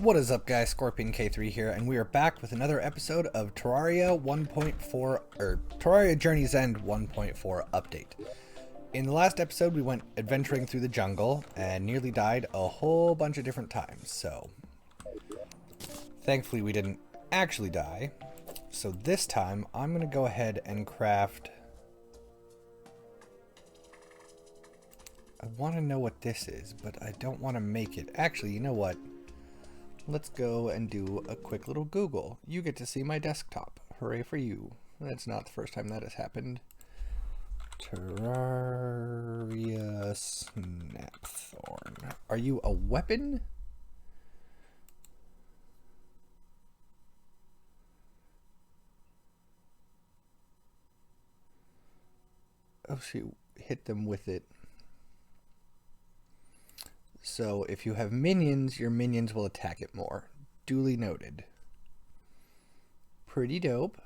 What is up, guys? Scorpion K3 here, and we are back with another episode of Terraria 1.4, or Terraria Journey's End 1.4 update. In the last episode, we went adventuring through the jungle and nearly died a whole bunch of different times, so thankfully we didn't actually die. So this time, I'm going to go ahead and craft... I want to know what this is, but I don't want to make it. Actually, you know what? Let's go and do a quick little Google. You get to see my desktop. Hooray for you. That's not the first time that has happened. Terraria Snapthorn. Are you a weapon? Oh shoot, hit them with it. So if you have minions, your minions will attack it more. Duly noted. Pretty dope.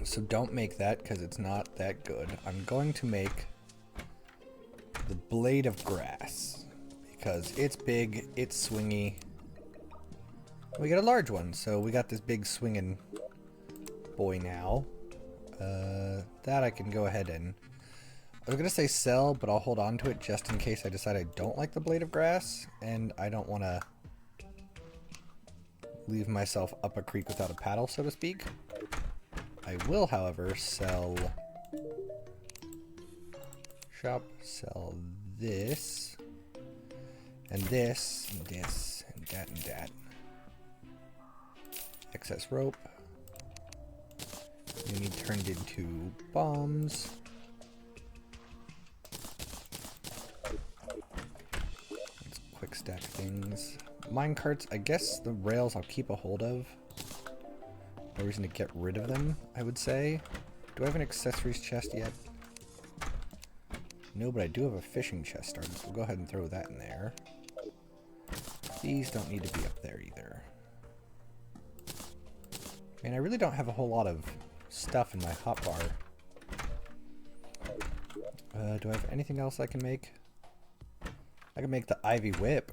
So don't make that because it's not that good. I'm going to make the blade of grass because it's big, it's swingy. We got a large one, so we got this big swinging boy now. That I can go ahead and... I was going to say sell, but I'll hold on to it just in case I decide I don't like the blade of grass, and I don't want to leave myself up a creek without a paddle, so to speak. I will, however, sell this, and this, and this, and that, and that. Excess rope. You need turned into bombs. Quick stack things. Mine carts, I guess the rails I'll keep a hold of. No reason to get rid of them, I would say. Do I have an accessories chest yet? No, but I do have a fishing chest started, so we'll go ahead and throw that in there. These don't need to be up there either. And I really don't have a whole lot of stuff in my hotbar. Do I have anything else I can make? I can make the ivy whip.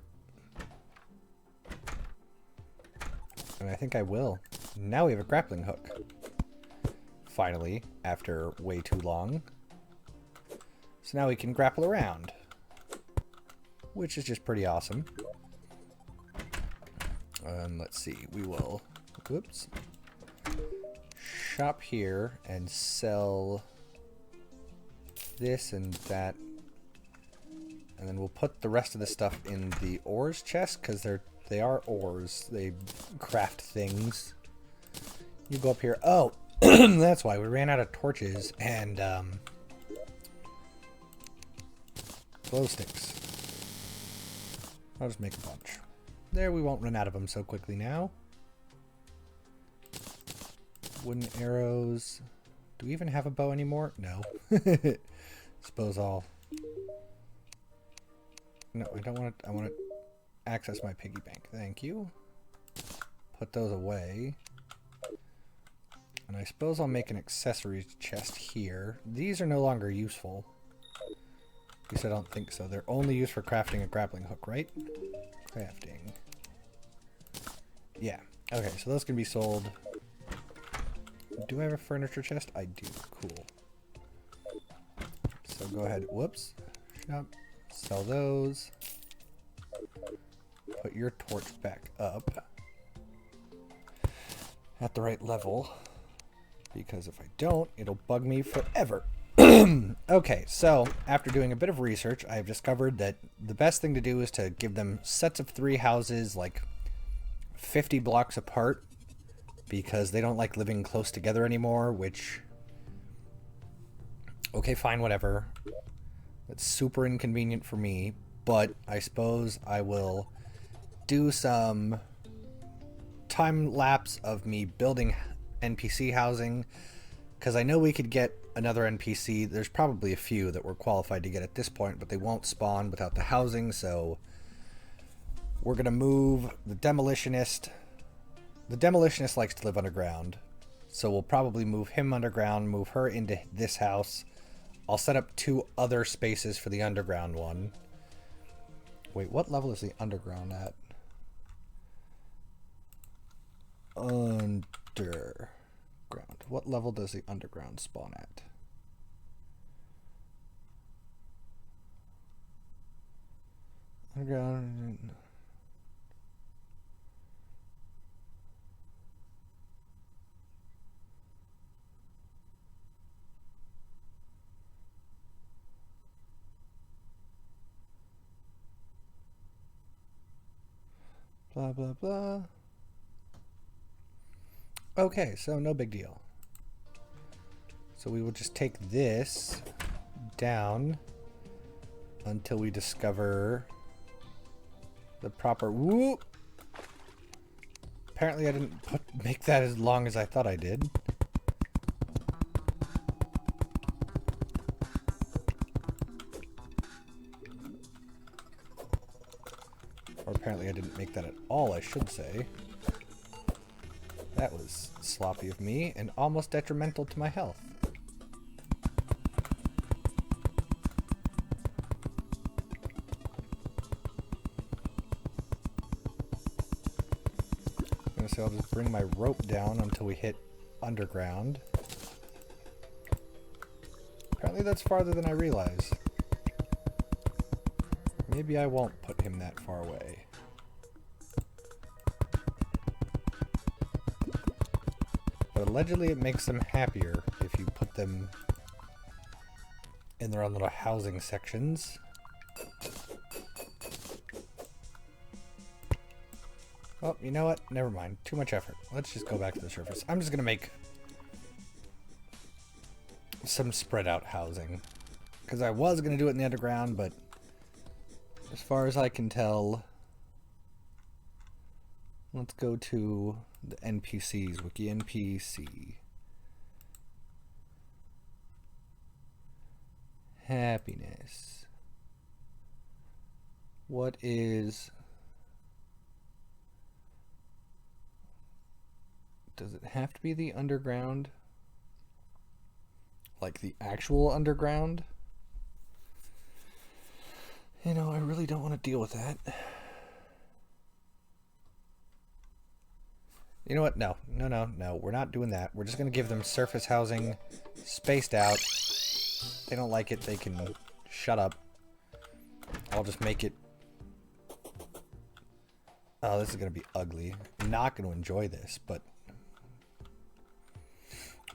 And I think I will. Now we have a grappling hook. Finally, after way too long. So now we can grapple around. Which is just pretty awesome. Let's see, we will... Whoops. Shop here and sell this and that. And then we'll put the rest of the stuff in the ores chest, because they are ores. They craft things. You go up here. Oh, that's why. We ran out of torches and glow sticks. I'll just make a bunch. There, we won't run out of them so quickly now. Wooden arrows. Do we even have a bow anymore? No. Suppose I'll... No, I don't want to. I want to access my piggy bank. Thank you. Put those away. And I suppose I'll make an accessories chest here. These are no longer useful. At least I don't think so. They're only used for crafting a grappling hook, right? Crafting. Yeah. Okay, so those can be sold. Do I have a furniture chest? I do. Cool. So go ahead. Whoops. Shop. Sell those. Put your torch back up at the right level, because if I don't, it'll bug me forever. Okay, so after doing a bit of research, I've discovered that the best thing to do is to give them sets of 3 houses, like 50 blocks apart, because they don't like living close together anymore, which... Okay, fine, whatever. That's super inconvenient for me, but I suppose I will do some time lapse of me building NPC housing, because I know we could get another NPC. There's probably a few that we're qualified to get at this point, but they won't spawn without the housing, so we're going to move the Demolitionist. The Demolitionist likes to live underground, so we'll probably move him underground, move her into this house. I'll set up 2 other spaces for the underground one. Wait, what level is the underground at? Underground. What level does the underground spawn at? Underground. Blah, blah, blah. Okay, so no big deal. So we will just take this down until we discover the proper... Woo! Apparently I didn't make that as long as I thought I did. Or apparently I didn't make that at all, I should say. That was sloppy of me and almost detrimental to my health. I'm gonna say I'll just bring my rope down until we hit underground. Apparently that's farther than I realized. Maybe I won't put him that far away. But allegedly it makes them happier if you put them in their own little housing sections. Oh, you know what? Never mind. Too much effort. Let's just go back to the surface. I'm just gonna make some spread out housing. Because I was gonna do it in the underground, but as far as I can tell, let's go to the NPCs, Wiki NPC. Happiness. What is... Does it have to be the underground? Like the actual underground? You know, I really don't want to deal with that. You know what? No. We're not doing that. We're just going to give them surface housing, spaced out. If they don't like it, they can shut up. I'll just make it... Oh, this is going to be ugly. I'm not going to enjoy this, but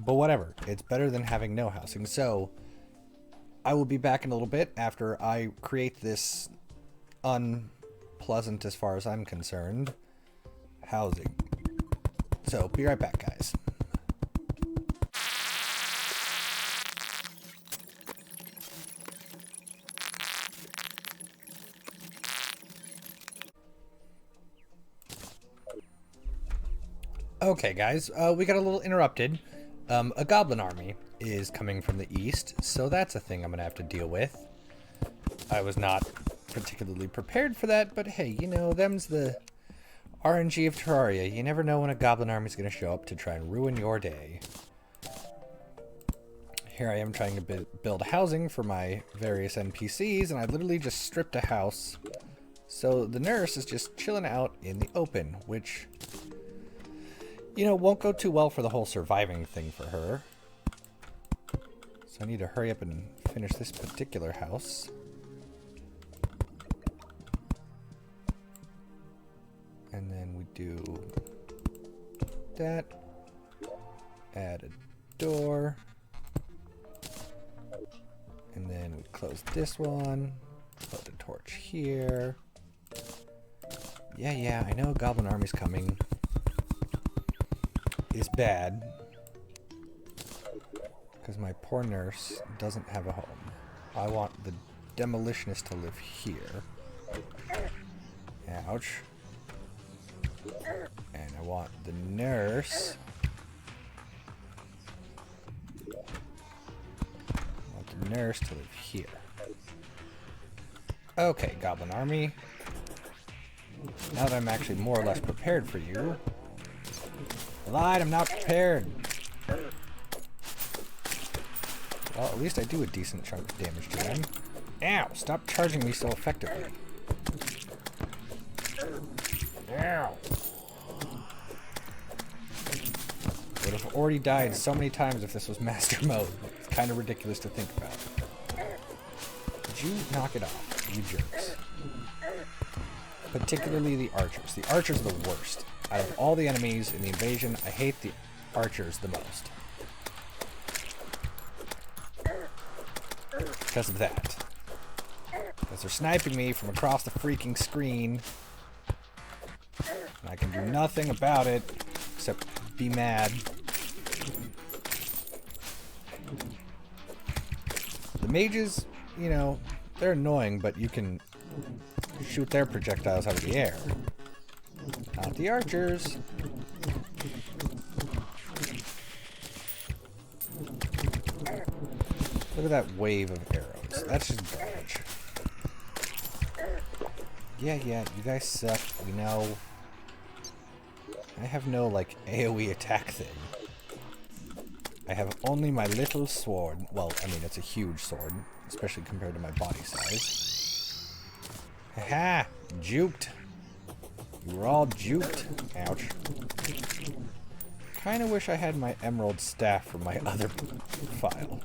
whatever. It's better than having no housing. So, I will be back in a little bit after I create this unpleasant, as far as I'm concerned, housing. So, be right back, guys. Okay, guys, we got a little interrupted. A goblin army is coming from the east, so that's a thing I'm gonna have to deal with. I was not particularly prepared for that, but hey, you know, them's the RNG of Terraria. You never know when a goblin army is gonna show up to try and ruin your day. Here I am trying to build housing for my various NPCs, and I literally just stripped a house. So the nurse is just chilling out in the open, which, you know, won't go too well for the whole surviving thing for her. So I need to hurry up and finish this particular house. And then we do that. Add a door. And then we close this one. Put a torch here. Yeah, I know a goblin army's coming. Is bad because my poor nurse doesn't have a home. I want the demolitionist to live here. Ouch. And I want the nurse. To live here. Okay, goblin army. Now that I'm actually more or less prepared for you. I lied, I'm not prepared. Well, at least I do a decent chunk of damage to them. Ow! Stop charging me so effectively. Ow. Would have already died so many times if this was master mode. It's kind of ridiculous to think about. Would you knock it off, you jerks? Particularly the archers. The archers are the worst. Out of all the enemies in the invasion, I hate the archers the most. Because of that. Because they're sniping me from across the freaking screen. And I can do nothing about it except be mad. The mages, you know, they're annoying, but you can shoot their projectiles out of the air. Not the archers. Look at that wave of arrows. That's just garbage. Yeah, you guys suck. We know. I have no, like, AoE attack thing. I have only my little sword. Well, I mean, it's a huge sword, especially compared to my body size. Haha! Juked! You were all juked. Ouch. Kinda wish I had my emerald staff from my other file.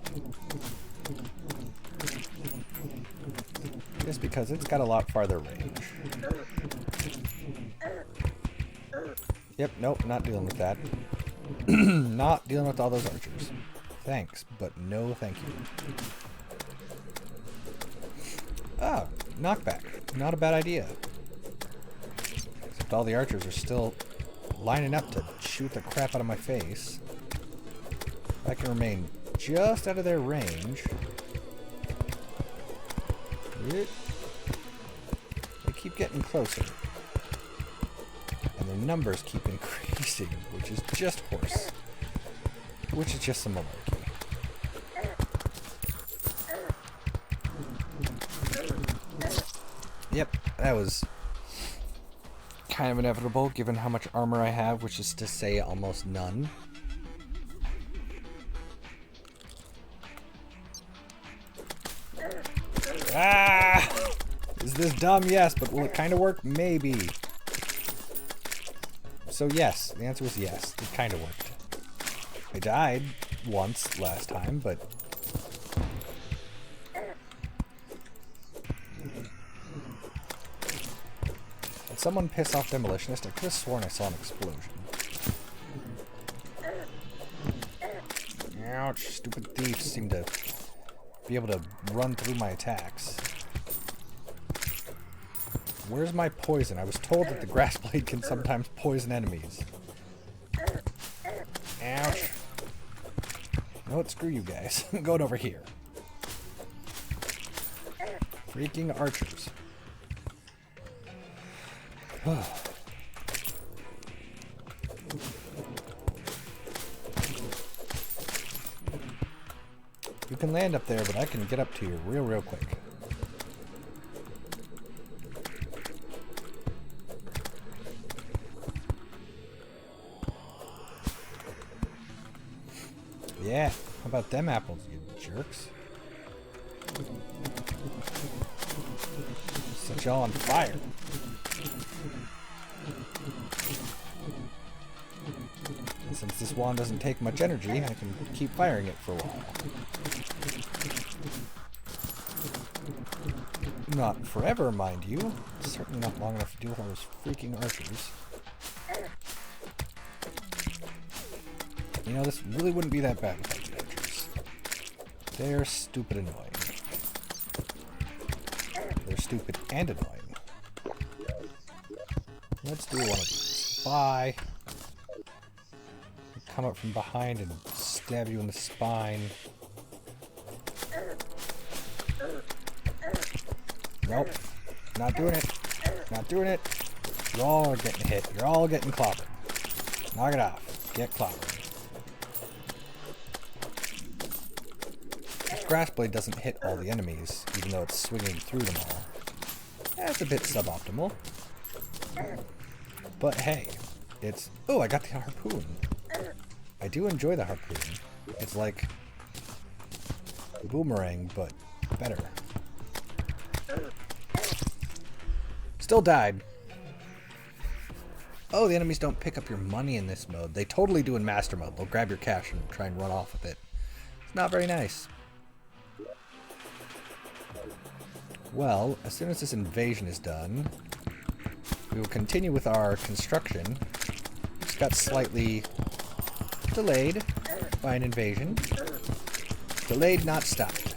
Just because it's got a lot farther range. Yep, nope, not dealing with that. Not dealing with all those archers. Thanks, but no thank you. Ah, knockback. Not a bad idea. Except all the archers are still lining up to shoot the crap out of my face. If I can remain just out of their range. They keep getting closer. And their numbers keep increasing, which is just horse. Which is just some malarkey. Yep, that was kind of inevitable given how much armor I have, which is to say almost none. Ah! Is this dumb? Yes, but will it kind of work? Maybe. So yes, the answer was yes. It kind of worked. I died once last time, but... Did someone piss off Demolitionist? I could have sworn I saw an explosion. Ouch, stupid thieves seem to be able to run through my attacks. Where's my poison? I was told that the grass blade can sometimes poison enemies. Ouch. You know what? Screw you guys. I'm going over here. Freaking archers. You can land up there, but I can get up to you real quick. Yeah, how about them apples, you jerks? Set y'all on fire. And since this wand doesn't take much energy, I can keep firing it for a while. Not forever, mind you. Certainly not long enough to deal with all those freaking archers. You know, this really wouldn't be that bad without the archers. They're stupid annoying. They're stupid and annoying. Let's do one of these. Bye. Come up from behind and stab you in the spine. Nope. Not doing it. Not doing it. You all are getting hit. You're all getting clobbered. Knock it off. Get clobbered. This grass blade doesn't hit all the enemies, even though it's swinging through them all. That's a bit suboptimal. But hey, it's... Oh, I got the harpoon. I do enjoy the harpoon. It's like a boomerang, but better. Still died. Oh, the enemies don't pick up your money in this mode. They totally do in Master Mode. They'll grab your cash and try and run off with it. It's not very nice. Well, as soon as this invasion is done, we will continue with our construction. Just got slightly delayed by an invasion. Delayed, not stopped.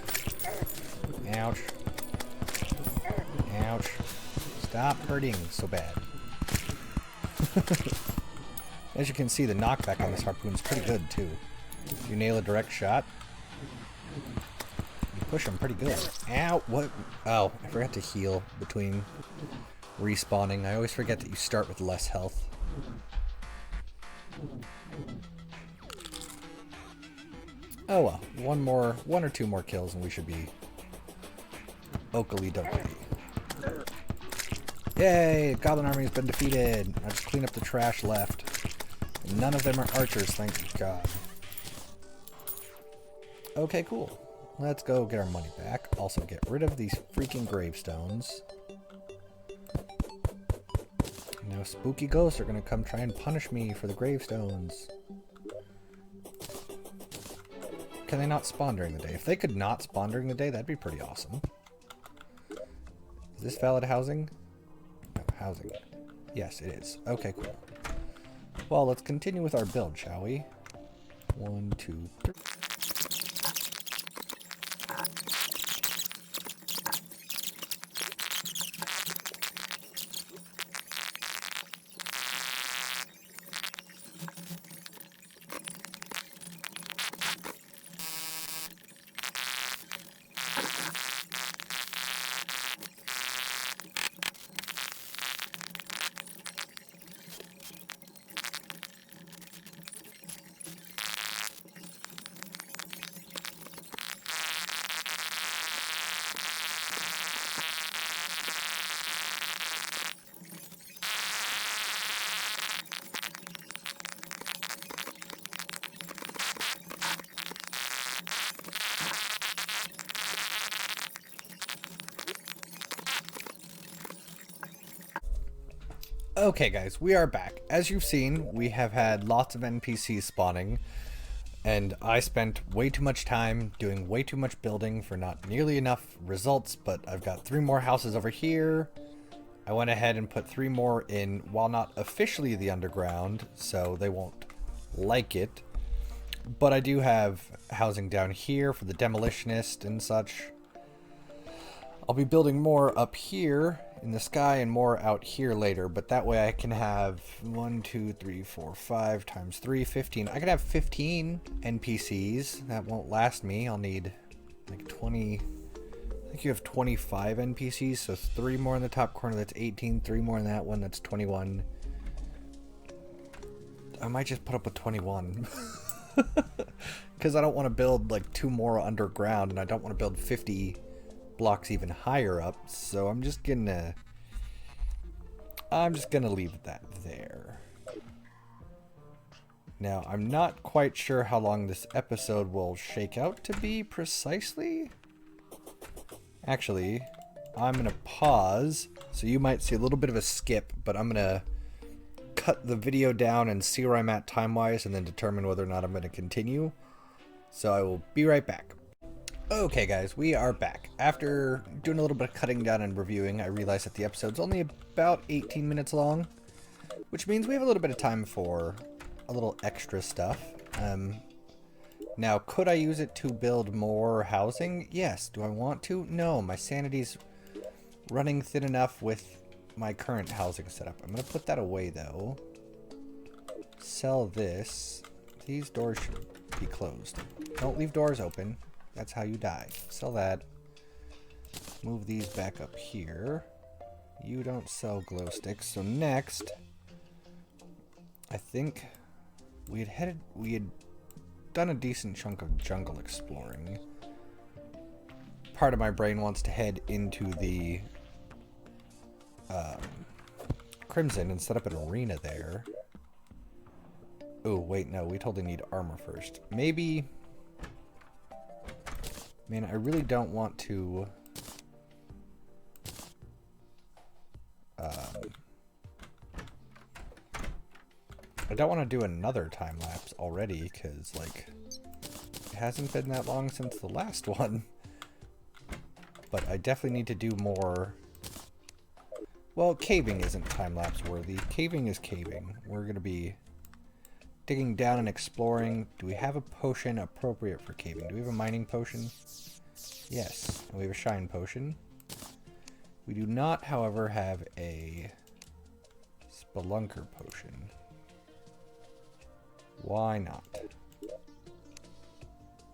Ouch. Ouch. Stop hurting so bad. As you can see, the knockback on this harpoon is pretty good, too. If you nail a direct shot, you push them pretty good. Ow! What? Oh, I forgot to heal between respawning. I always forget that you start with less health. Oh well, one or two more kills and we should be okily dokily. Yay! Goblin army has been defeated. I'll just clean up the trash left. None of them are archers, thank God. Okay, cool. Let's go get our money back. Also get rid of these freaking gravestones. Now spooky ghosts are gonna come try and punish me for the gravestones. Can they not spawn during the day? If they could not spawn during the day, that'd be pretty awesome. Is this valid housing? No, housing. Yes, it is. Okay, cool. Well, let's continue with our build, shall we? 1, 2, 3. Okay guys, we are back. As you've seen, we have had lots of NPCs spawning, and I spent way too much time doing way too much building for not nearly enough results, but I've got 3 more houses over here. I went ahead and put 3 more in, while not officially the underground, so they won't like it. But I do have housing down here for the demolitionist and such. I'll be building more up here in the sky and more out here later, but that way I can have 1, 2, 3, 4, 5 times 3, 15. I can have 15 NPCs. That won't last me. I'll need like 20. I think you have 25 NPCs, so 3 more in the top corner, that's 18. 3 more in that one, that's 21. I might just put up with 21. Because I don't want to build like 2 more underground, and I don't want to build 50 blocks even higher up, so I'm just gonna leave that there. Now, I'm not quite sure how long this episode will shake out to be precisely. Actually, I'm gonna pause, so you might see a little bit of a skip, but I'm gonna cut the video down and see where I'm at time-wise and then determine whether or not I'm gonna continue. So I will be right back. Okay guys, we are back. After doing a little bit of cutting down and reviewing, I realized that the episode's only about 18 minutes long, which means we have a little bit of time for a little extra stuff. Now, could I use it to build more housing? Yes. Do I want to? No, my sanity's running thin enough with my current housing setup. I'm going to put that away though. Sell this. These doors should be closed. Don't leave doors open. That's how you die. Sell that. Move these back up here. You don't sell glow sticks. So next, I think we had done a decent chunk of jungle exploring. Part of my brain wants to head into the Crimson and set up an arena there. Oh, wait, no, we totally need armor first. Maybe... Man, I really don't want to I don't want to do another time lapse already, because, like, it hasn't been that long since the last one. But I definitely need to do more. Well, caving isn't time lapse worthy. Caving is caving. We're going to be digging down and exploring. Do we have a potion appropriate for caving? Do we have a mining potion? Yes. And we have a shine potion. We do not, however, have a spelunker potion. Why not?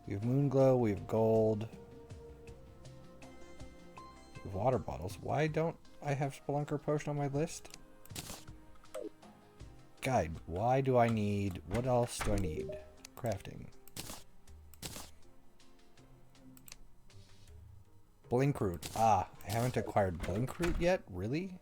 We have moon glow, we have gold. We have water bottles. Why don't I have spelunker potion on my list? Guide. Why do I need... What else do I need? Crafting. Blink root. Ah, I haven't acquired blink root yet? Really?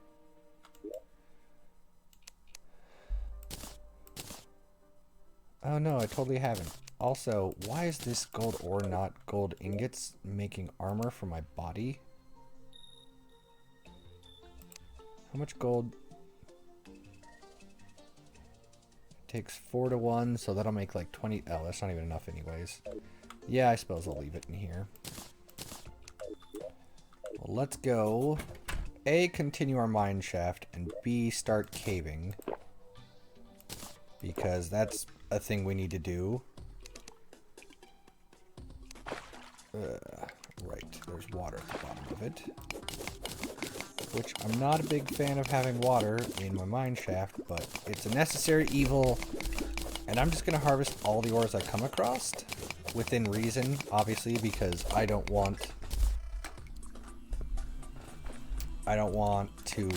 Oh no, I totally haven't. Also, why is this gold ore not gold ingots making armor for my body? How much gold? Takes 4 to 1, so that'll make like 20. Oh, that's not even enough anyways. Yeah, I suppose I'll leave it in here. Well, let's go. A, continue our mine shaft, and B, start caving. Because that's a thing we need to do. Right, there's water at the bottom of it. Which I'm not a big fan of having water in my mine shaft, but it's a necessary evil. And I'm just going to harvest all the ores I come across. Within reason, obviously, because I don't want to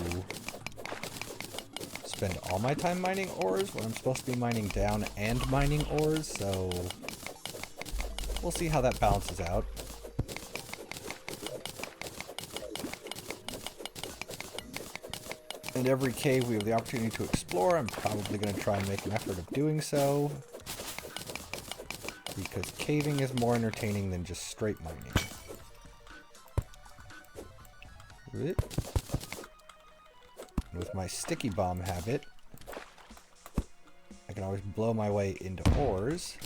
spend all my time mining ores when I'm supposed to be mining down and mining ores, so we'll see how that balances out. In every cave we have the opportunity to explore, I'm probably going to try and make an effort of doing so, because caving is more entertaining than just straight mining. With my sticky bomb habit, I can always blow my way into ores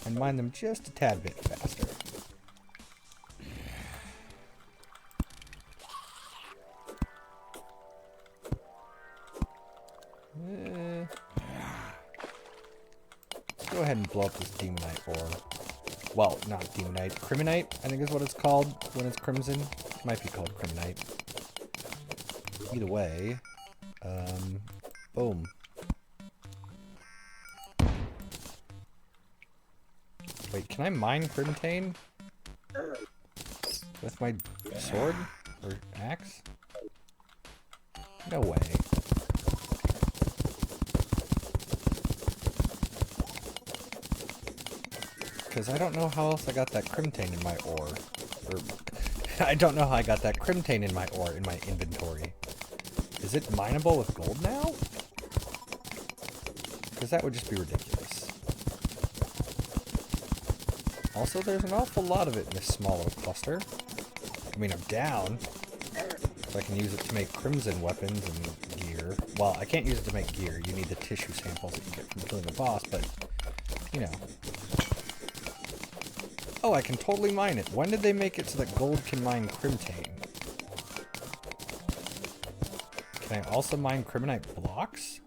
and mine them just a tad bit faster. Let's go ahead and blow up this demonite ore. Well, not demonite, criminite, I think is what it's called when it's crimson. It might be called criminite. Either way, boom. Wait, can I mine crimtane with my sword or axe? No way. Because I don't know how else I got that crimtane in my ore. Or, I don't know how I got that crimtane in my ore in my inventory. Is it mineable with gold now? Because that would just be ridiculous. Also, there's an awful lot of it in this small little cluster. I mean, I'm down. So I can use it to make crimson weapons and gear. Well, I can't use it to make gear. You need the tissue samples that you get from killing the boss, but, you know. Oh, I can totally mine it. When did they make it so that gold can mine crimtane? Can I also mine criminite blocks?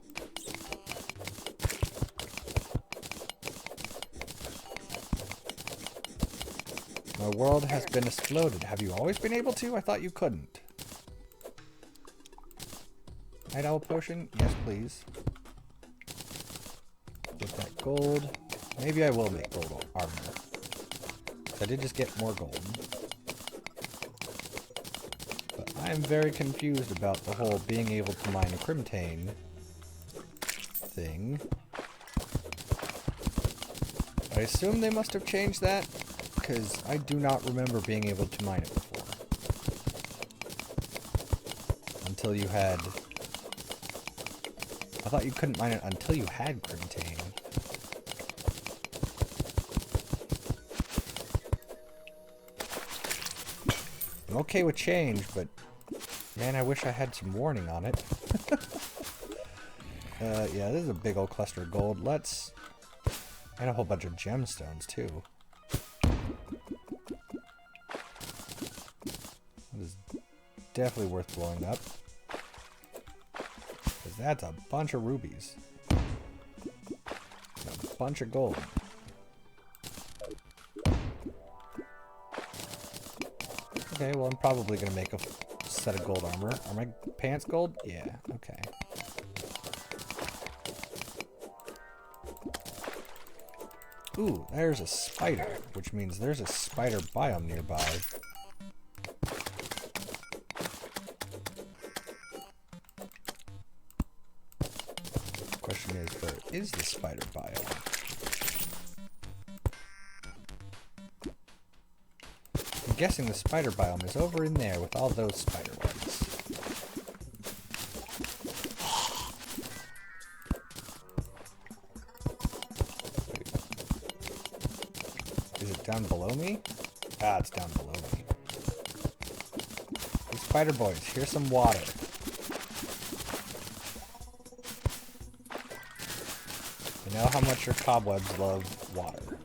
My world has been exploded. Have you always been able to? I thought you couldn't. Night owl potion? Yes, please. Get that gold. Maybe I will make gold armor. I did just get more gold. But I am very confused about the whole being able to mine a crimtane thing. I assume they must have changed that, because I do not remember being able to mine it before. Until you had... I thought you couldn't mine it until you had crimtane. I'm okay with change, but man, I wish I had some warning on it. Yeah, this is a big old cluster of gold. Let's... And a whole bunch of gemstones, too. That is definitely worth blowing up. Because that's a bunch of rubies. And a bunch of gold. Okay, well, I'm probably going to make a set of gold armor. Are my pants gold? Yeah, okay. Ooh, there's a spider, which means there's a spider biome nearby. Question is, where is the spider biome? I'm guessing the spider biome is over in there with all those spider webs. Is it down below me? Ah, it's down below me. Hey, spider boys, here's some water. You know how much your cobwebs love water.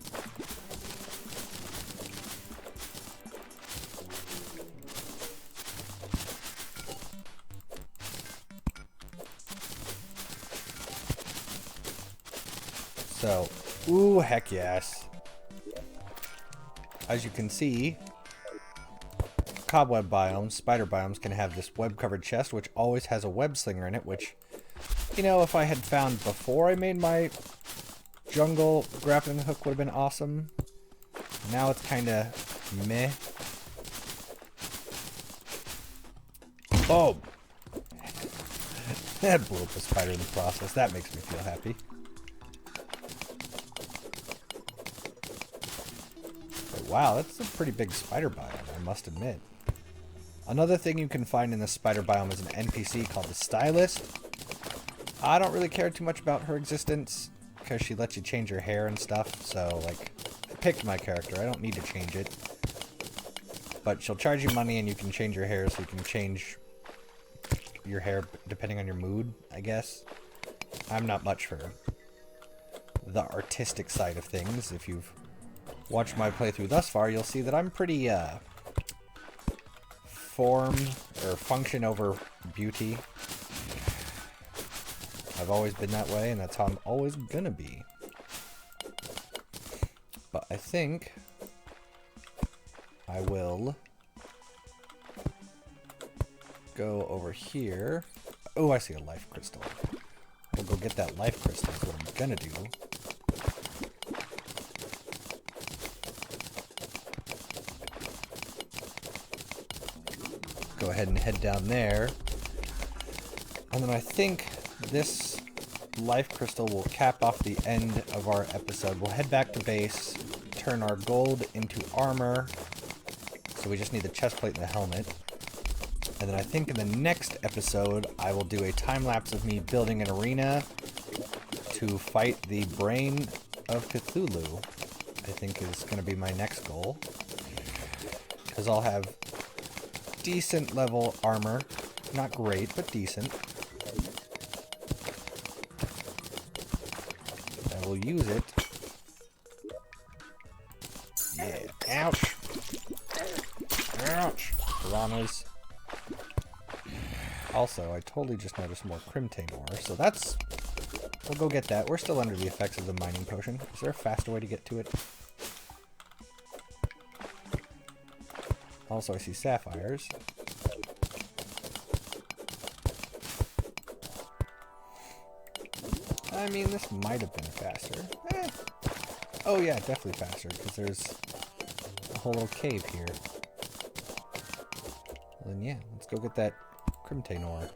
So, ooh, heck yes. As you can see, cobweb biomes, spider biomes can have this web-covered chest, which always has a web slinger in it, which, you know, if I had found before I made my jungle grappling hook would have been awesome. Now it's kind of meh. Boom! That blew up a spider in the process. That makes me feel happy. But wow, that's a pretty big spider biome, I must admit. Another thing you can find in the spider biome is an NPC called the Stylist. I don't really care too much about her existence, because she lets you change your hair and stuff, so, like, I picked my character, I don't need to change it. But she'll charge you money and you can change your hair, so you can change your hair depending on your mood, I guess. I'm not much for the artistic side of things. If you've watched my playthrough thus far, you'll see that I'm pretty, form, or function over beauty. I've always been that way, and that's how I'm always gonna be. But I think I will go over here. Oh, I see a life crystal. I'll go get that life crystal is what I'm gonna do. Go ahead and head down there. And then I think this life crystal will cap off the end of our episode. We'll head back to base, turn our gold into armor. So we just need the chest plate and the helmet. And then I think in the next episode, I will do a time-lapse of me building an arena to fight the Brain of Cthulhu. I think is going to be my next goal. Because I'll have decent level armor. Not great, but decent. I will use it. Yeah. Ouch. Ouch. Piranhas. Also, I totally just noticed more crimtane ore, so that's... We'll go get that. We're still under the effects of the mining potion. Is there a faster way to get to it? Also, I see sapphires. I mean, this might have been faster. Oh yeah, definitely faster, because there's a whole little cave here. Well, then yeah, let's go get that crimtane ore.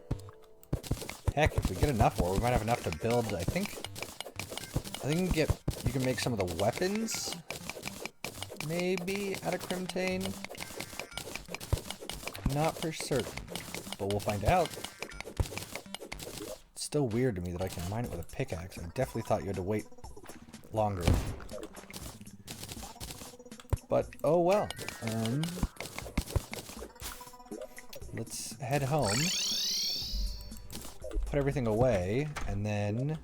Heck, if we get enough ore, we might have enough to build, I think you can make some of the weapons, maybe, out of crimtane. Not for certain, but we'll find out. It's still weird to me that I can mine it with a pickaxe. I definitely thought you had to wait longer. But, oh well. Let's head home. put everything away, and then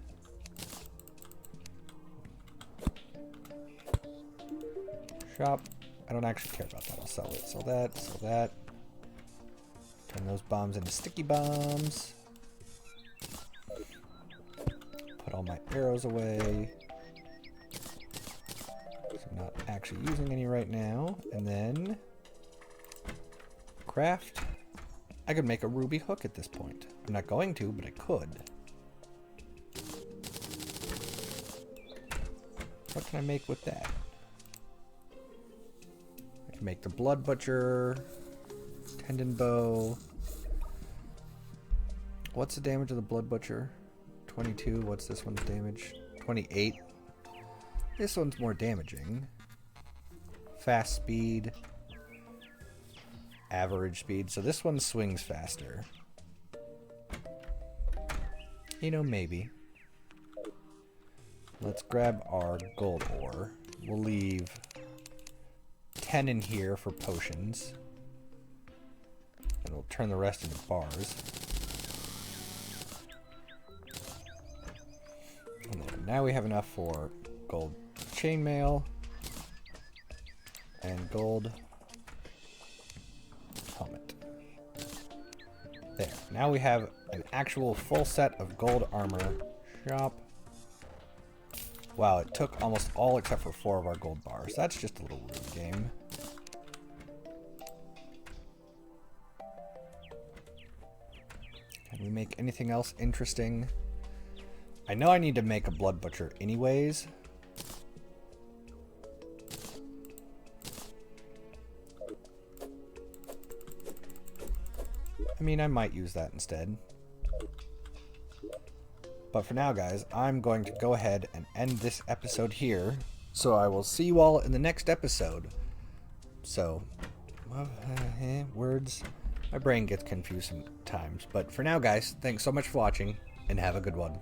shop. I don't actually care about that. I'll sell it. Sell that. Sell that. Turn those bombs into sticky bombs. Put all my arrows away. So I'm not actually using any right now. And then craft. I could make a ruby hook at this point. I'm not going to, but I could. What can I make with that? I can make the blood butcher, tendon bow. What's the damage of the blood butcher? 22. What's this one's damage? 28. This one's more damaging. Fast speed. Average speed. So this one swings faster. You know, maybe. Let's grab our gold ore. We'll leave 10 in here for potions. And we'll turn the rest into bars. And then now we have enough for gold chainmail and gold helmet. There. Now we have an actual full set of gold armor. Shop. Wow, it took almost all except for 4 of our gold bars. That's just a little rude game. Can we make anything else interesting? I know I need to make a blood butcher anyways. I mean, I might use that instead. But for now, guys, I'm going to go ahead and end this episode here. So I will see you all in the next episode. So, words. My brain gets confused sometimes. But for now, guys, thanks so much for watching, and have a good one.